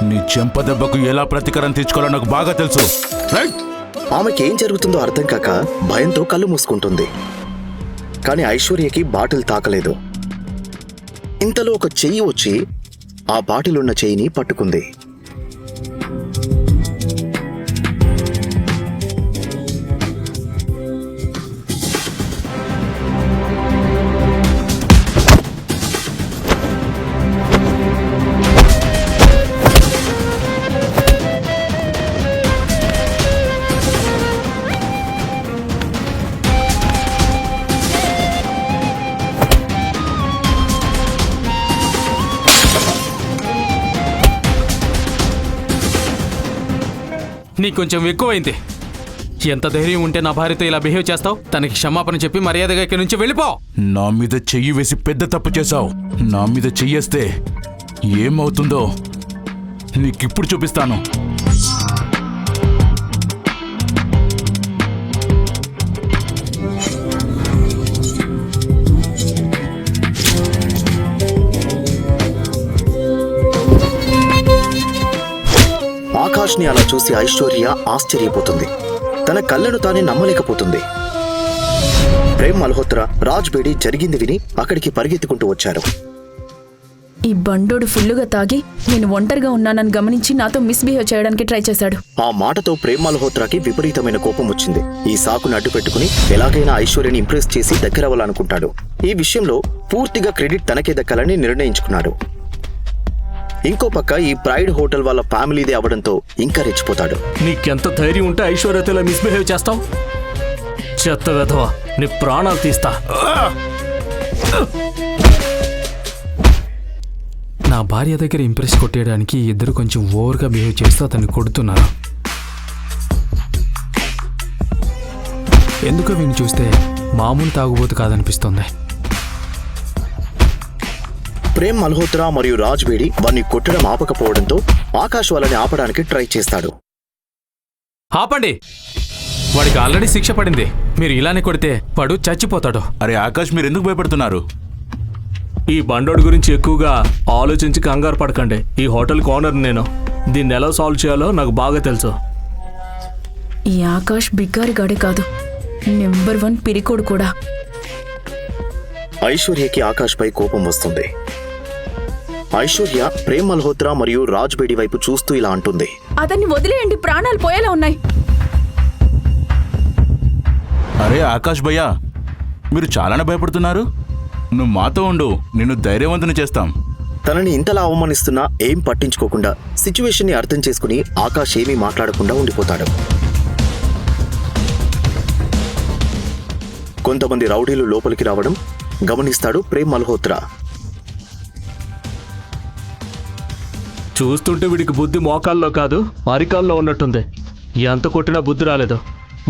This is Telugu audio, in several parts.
నీ చెంపదెబ్బకు ఎలా ప్రతీకారం తీర్చుకోవాలో నాకు బాగా తెలుసు. ఆమెకేం జరుగుతుందో అర్థం కాక భయంతో కళ్ళు మూసుకుంటుంది. కానీ ఐశ్వర్యకి బాటిల్ తాకలేదు. ఇంతలో ఒక చెయ్యి వచ్చి ఆ బాటిల్ ఉన్న చెయ్యిని పట్టుకుంది. నీకు కొంచెం ఎక్కువైంది. ఎంత ధైర్యం ఉంటే నా భార్యతో ఇలా బిహేవ్ చేస్తావు? తనకి క్షమాపణ చెప్పి మర్యాదగా ఇక్కడి నుంచి వెళ్ళిపో. నా మీద చెయ్యి వేసి పెద్ద తప్పు చేశావు. నా మీద చెయ్యేస్తే ఏమవుతుందో నీకిప్పుడు చూపిస్తాను. ఆకాష్ని అలా చూసి ఐశ్వర్య ఆశ్చర్యపోతుంది. తన కళ్ళను తానే నమ్మలేకపోతుంది. ప్రేమ్ మల్హోత్రా, రాజ్ బేడి జరిగింది విని అక్కడికి పరిగెత్తుకుంటూ వచ్చారు. ఈ బండోడు ఫుల్లుగా తాగి నేను ఒంటరిగా ఉన్నానని గమనించి నాతో మిస్బిహేవ్ చేయడానికి ట్రై చేశాడు. ఆ మాటతో ప్రేమ్ మల్హోత్రాకి విపరీతమైన కోపం వచ్చింది. ఈ సాకును అడ్డు పెట్టుకుని ఎలాగైనా ఐశ్వర్యని ఇంప్రెస్ చేసి దగ్గరవ్వాలనుకుంటాడు. ఈ విషయంలో పూర్తిగా క్రెడిట్ తనకే దక్కాలని నిర్ణయించుకున్నాడు. ఇంకో పక్క ఈ ప్రైడ్ హోటల్ వాళ్ళ ఫ్యామిలీదే అవడంతో ఇంకా రెచ్చిపోతాడు. నీకెంత ధైర్యం ఉంటే ఐశ్వర్యతో ఇలా మిస్బిహేవ్ చేస్తావు? చెత్త వెధవా, నీ ప్రాణాలు తీస్తా. నా భార్య దగ్గర ఇంప్రెస్ కొట్టేయడానికి ఇద్దరు కొంచెం ఓవర్గా బిహేవ్ చేస్తూ అతన్ని కొడుతున్నారు. ఎందుకో వీణ్ణి చూస్తే మామూలు తాగుబోతు కాదనిపిస్తుంది. ప్రేమ్ మల్హోత్రా మరియు రాజ్ బేడి వారిని కొట్టడం ఆపకపోవడంతో ఆకాష్ వాళ్ళని ఆపడానికి ట్రై చేస్తాడు. ఆపండి, వాడికి ఆల్రెడీ శిక్ష పడింది. మీరు ఇలానే కొడితే వాడు చచ్చిపోతాడు. అరే ఆకాష్, మీరు ఎందుకు భయపడుతున్నారు? ఈ బండోడి గురించి ఎక్కువగా ఆలోచించి కంగారు పడకండి. ఈ హోటల్ ఓనర్ నేను. దీన్ని ఎలా సాల్వ్ చేయాలో నాకు బాగా తెలుసు. ఈ ఆకాష్ బిగ్గారిగాడే కాదు, నెంబర్ 1 పిరికోడు కూడా. ఐశ్వర్యకి ఆకాష్ పై కోపం వస్తుంది. ఐశ్వర్య ప్రేమ్ మల్హోత్రా మరియు రాజ్ బేడి వైపు చూస్తూ ఇలా అంటుంది. అతన్ని వదిలేయండి, ప్రాణాలు పోయేలా ఉన్నాయి. అరే ఆకాష్ భయ్యా, మీరు చాలానే భయపడుతున్నారు. నువ్వు మాతో ఉండు, నిన్ను ధైర్యవంతుని చేస్తాం. తనని ఇంతలా అవమానిస్తున్నా ఏం పట్టించుకోకుండా సిచ్యువేషన్ ని అర్థం చేసుకుని ఆకాష్ ఏమీ మాట్లాడకుండా ఉండిపోతాడు. కొంతమంది రౌడీలు లోపలికి రావడం గమనిస్తాడు ప్రేమ్ మల్హోత్రా. చూస్తుంటే వీడికి బుద్ధి మోకాల్లో కాదు అరికాల్లో ఉన్నట్టుంది. ఎంత కొట్టినా బుద్ధి రాలేదు.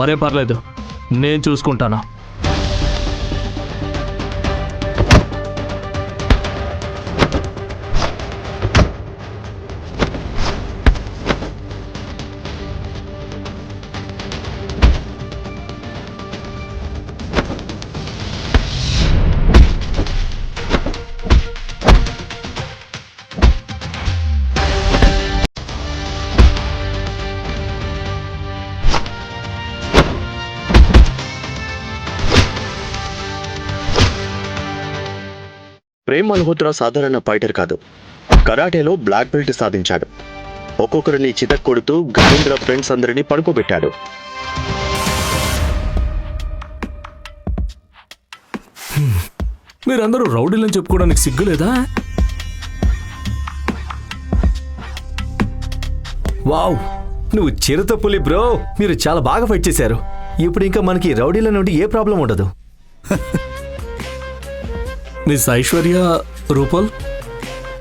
మరేం పర్లేదు, నేను చూసుకుంటాను. ప్రేమ్ మల్హోత్రా సాధారణ ఫైటర్ కాదు. కరాటేలో బ్లాక్ బెల్ట్ సాధించాడు. ఒక్కొక్కరిని చితక్ కొడుతూ గజేంద్ర ఫ్రెండ్స్ అందరినీ పడుకోబెట్టాడు. మీరందరూ రౌడీలని చెప్పుకోవడానికి సిగ్గులేదా? వావ్, నువ్వు చిరుతపులి బ్రో. మీరు చాలా బాగా ఫైట్ చేశారు. ఇప్పుడు ఇంకా మనకి రౌడీల నుండి ఏ ప్రాబ్లం ఉండదు. మిస్ ఐశ్వర్య, రూపల్,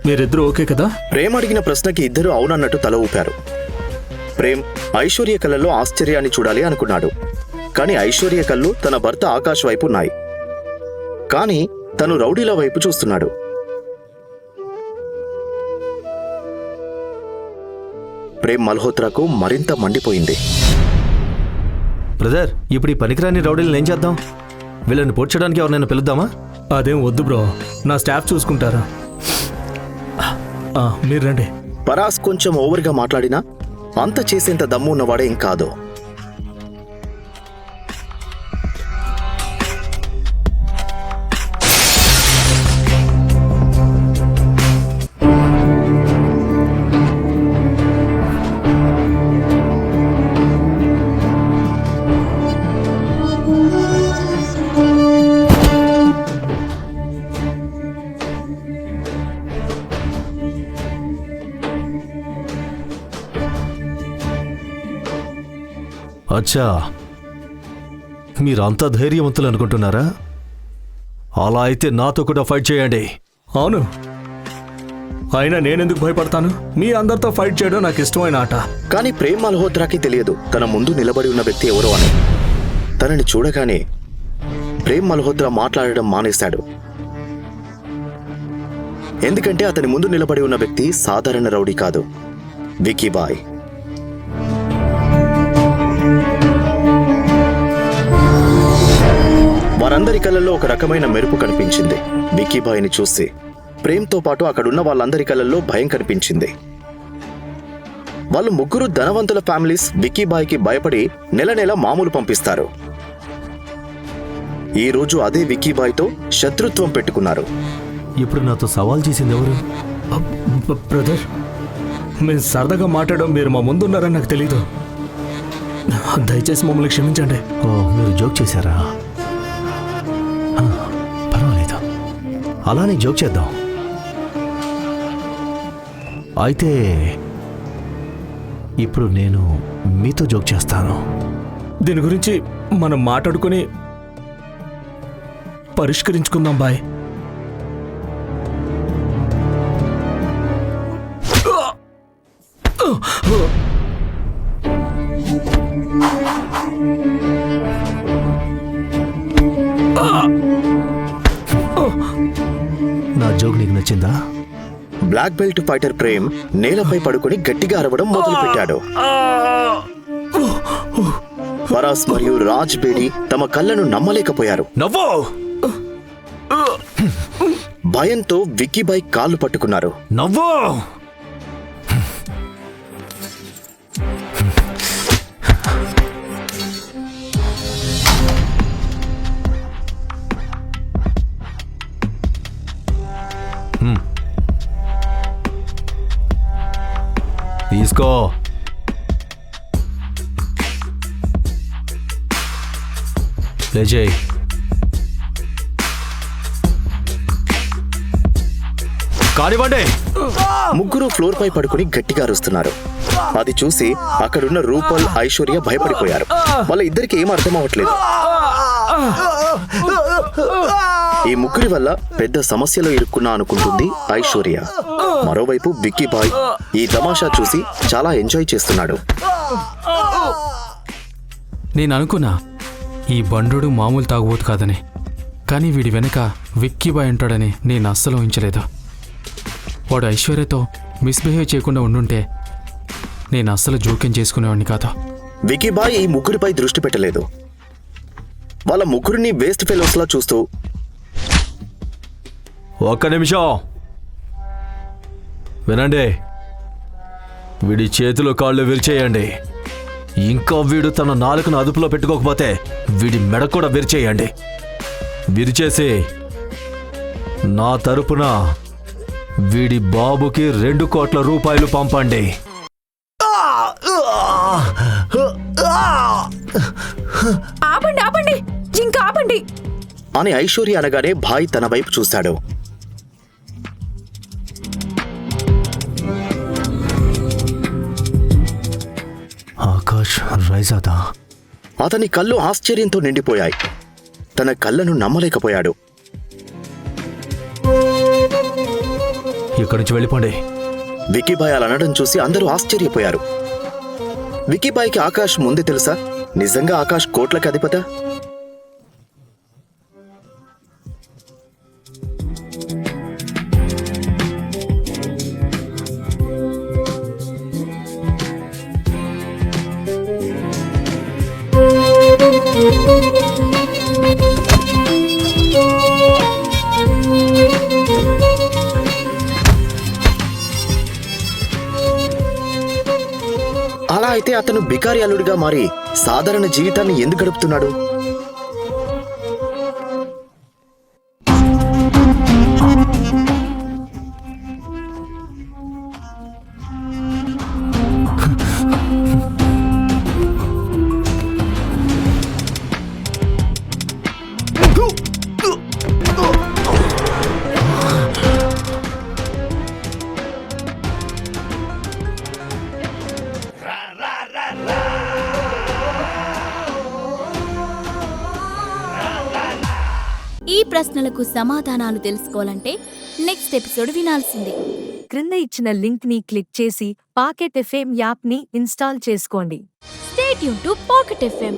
మీరిద్దరూ ఓకే కదా? ప్రేమ్ అడిగిన ప్రశ్నకి ఇద్దరు అవునన్నట్టు తల ఊపారు. ప్రేమ్ ఐశ్వర్య కళ్ళలో ఆశ్చర్యాన్ని చూడాలి అనుకున్నాడు. కానీ ఐశ్వర్య కళ్ళు తన భర్త ఆకాష్ వైపు ఉన్నాయి. కానీ తను రౌడీల వైపు చూస్తున్నాడు. ప్రేమ్ మల్హోత్రాకు మరింత మండిపోయింది. బ్రదర్, ఇప్పుడు ఈ పనికిరాని రౌడీలను ఏం చేద్దాం? వీళ్ళని పోడ్చడానికి ఎవరినైనా పిలుద్దామా? అదేం వద్దు బ్రో, నా స్టాఫ్ చూసుకుంటారా. మీరు రండి. పరాస్ కొంచెం ఓవర్గా మాట్లాడినా అంత చేసేంత దమ్ము ఉన్నవాడేం కాదు. అచ్చా, మీరంతా ధైర్యవంతులు అనుకుంటున్నారా? అలా అయితే నాతో కూడా ఫైట్ చేయండి. అవును, అయినా నేనెందుకు భయపడతాను? మీ అందరితో ఫైట్ చేయడం నాకు ఇష్టమైన ఆట. కానీ ప్రేమ్ మల్హోత్రాకి తెలియదు తన ముందు నిలబడి ఉన్న వ్యక్తి ఎవరో అని. తనని చూడగానే ప్రేమ్ మల్హోత్రా మాట్లాడడం మానేశాడు. ఎందుకంటే అతని ముందు నిలబడి ఉన్న వ్యక్తి సాధారణ రౌడీ కాదు, విక్కీబాయ్. వారందరి కళ్ళల్లో ఒక రకమైన మెరుపు కనిపించింది. విక్కీబాయ్ని చూసి ప్రేమ్తో పాటు అక్కడున్న వాళ్ళందరి కళ్ళల్లో భయం కనిపించింది. వాళ్ళు ముగ్గురు ధనవంతుల ఫ్యామిలీస్ విక్కీబాయ్కి భయపడి నెల నెల మామూలు పంపిస్తారు. ఈ రోజు అదే విక్కీబాయ్తో శత్రుత్వం పెట్టుకున్నారు. ఇప్పుడు నాతో సవాల్ చేసింది ఎవరు? బ్రదర్, మేము సరదాగా మాట్లాడడం మీరు మా ముందున్నారని నాకు తెలీదు. దయచేసి మమ్మల్ని క్షమించండి. ఓ, మీరు జోక్ చేశారా? పర్వాలేదు, అలానే జోక్ చేద్దాం. అయితే ఇప్పుడు నేను మీతో జోక్ చేస్తాను. దీని గురించి మనం మాట్లాడుకుని పరిష్కరించుకుందాం బాయ్. నా జోక్ నీకు నచ్చిందా? బ్లాక్ బెల్ట్ ఫైటర్ ప్రేమ్ నేలపై పడుకొని గట్టిగా అరవడం మొదలుపెట్టాడు. పరాస్ మరియు రాజ్ బేడి తమ కళ్ళను నమ్మలేకపోయారు. నవ్వు! భయంతో విక్కీబాయ్ కాళ్ళు పట్టుకున్నారు. నవ్వు! తీసుకో. లేచేయ్. కానివ్వండి. ముగ్గురు ఫ్లోర్ పై పడుకుని గట్టిగా అరుస్తున్నారు. అది చూసి అక్కడున్న రూపల్, ఐశ్వర్య భయపడిపోయారు. వాళ్ళ ఇద్దరికి ఏం అర్థం అవ్వట్లేదు. ఈ ముగ్గురి వల్ల పెద్ద సమస్యలో ఇరుక్కున్నా అనుకుంటుంది ఐశ్వర్య. మరోవైపు విక్కీబాయ్ ఈ తమాషా చూసి చాలా ఎంజాయ్ చేస్తున్నాడు. నేను అనుకున్నా ఈ బండు మామూలు తాగుబోతు కాదని, కానీ వీడి వెనక విక్కీబాయ్ ఉంటాడని నేను అస్సలు ఊహించలేదు. వాడు ఐశ్వర్యతో మిస్బిహేవ్ చేయకుండా ఉండుంటే నేను అస్సలు జోక్యం చేసుకునేవాడిని కాదు. విక్కీబాయ్ ఈ ముగ్గురిపై దృష్టి పెట్టలేదు. వాళ్ళ ముగ్గురిని వేస్ట్ ఫెలోస్ లా చూస్తూ, ఒక్క నిమిషం వినండి. వీడి చేతులు కాళ్ళు విరిచేయండి. ఇంకా వీడు తన నాలుకను అదుపులో పెట్టుకోకపోతే వీడి మెడ కూడా విరిచేయండి. విరిచేసి నా తరపున వీడి బాబుకి 2 కోట్ల రూపాయలు పంపండి. ఆపండి, ఆపండి, ఇంకా ఆపండి అని ఐశ్వర్య అనగానే భాయ్ తన వైపు చూశాడు. ఆకాష్ రైజాదా? అతని కళ్ళు ఆశ్చర్యంతో నిండిపోయాయి. తన కళ్ళను నమ్మలేకపోయాడు. ఇక్కడి నుంచి వెళ్ళిపోండి. విక్కీబాయ్ అలా అనడం చూసి అందరూ ఆశ్చర్యపోయారు. విక్కీబాయ్కి ఆకాష్ ముందే తెలుసా? నిజంగా ఆకాష్ కోట్లకి అధిపత? అయితే అతను బికారి అల్లుడిగా మారి సాధారణ జీవితాన్ని ఎందుకు గడుపుతున్నాడు? ఈ ప్రశ్నలకు సమాధానాలు తెలుసుకోవాలంటే నెక్స్ట్ ఎపిసోడ్ వినాల్సిందే. క్రింద ఇచ్చిన లింక్ ని క్లిక్ చేసి పాకెట్ ఎఫ్ఎం యాప్ ని ఇన్స్టాల్ చేసుకోండి. Stay tune to pocket FM.